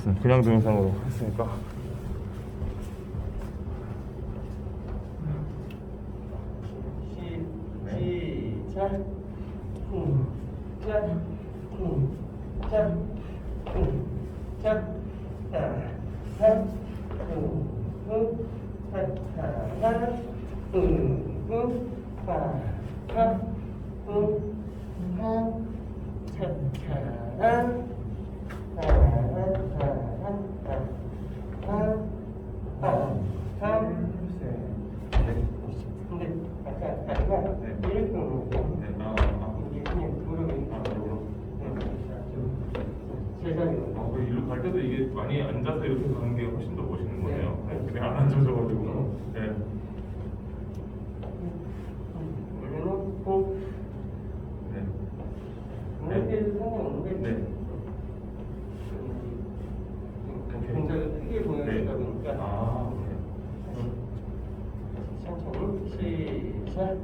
무슨 그냥 동영상으로 했으니까. 시작. 일로 갈 때도 이게 많이 앉아서 이렇게 가는 게 훨씬 더 멋있는 거네요. 그냥 안 앉아져가지고. 네. 올려놓고 이렇게 상관없는데 동작을 크게 보여주다 보니까 천천히 시작.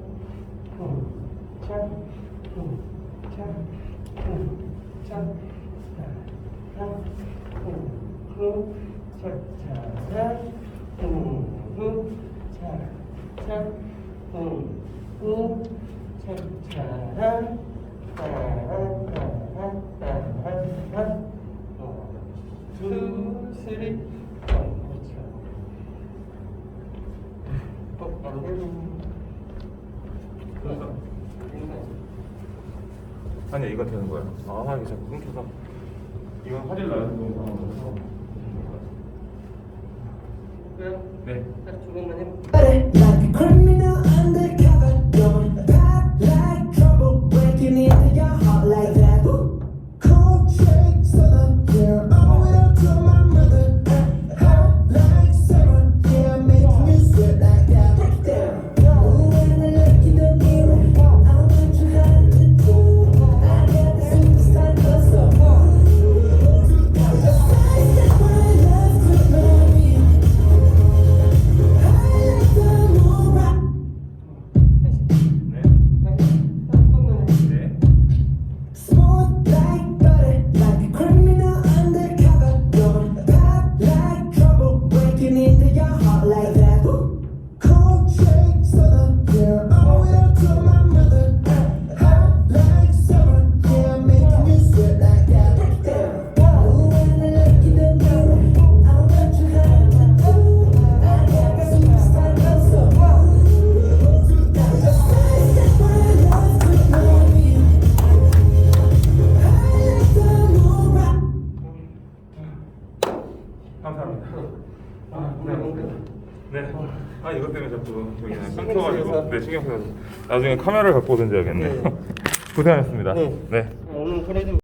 투, 쓰리. 그렇죠. 안 되는. 아니 이거 되는 거야. 아 이게 자꾸 끊겨서. 이건 화질 나는 동영상으로서. 네. 딱 두 번만 해볼게요. Like a criminal undercover, don't pop like trouble, breaking into your heart like that. Cold shades of the girl, owe it all to my mother. Hot like summer, yeah, making you sweat like that. Break down. Ooh, when I look in the mirror, I want you hard to do. I got the superstar hustle. That's why I love to love you. Smooth like butter, like a criminal undercover. Don't pop like trouble, breaking into your heart like that. Cold shades of the girl, owe it all to my mother. Hot like summer, yeah, making you sweat like that. Break down. Ooh, when I look in the mirror, I want you hard to do. I got a superstar hustle. That's why I love to love you. 감사합니다. 네. 아 이것 때문에 자꾸 여기는 끊겨가지고. 네 신경 써서. 나중에 카메라를 갖고 오든지 해야겠네요. 고생하셨습니다. 네. 네. 오늘 그래도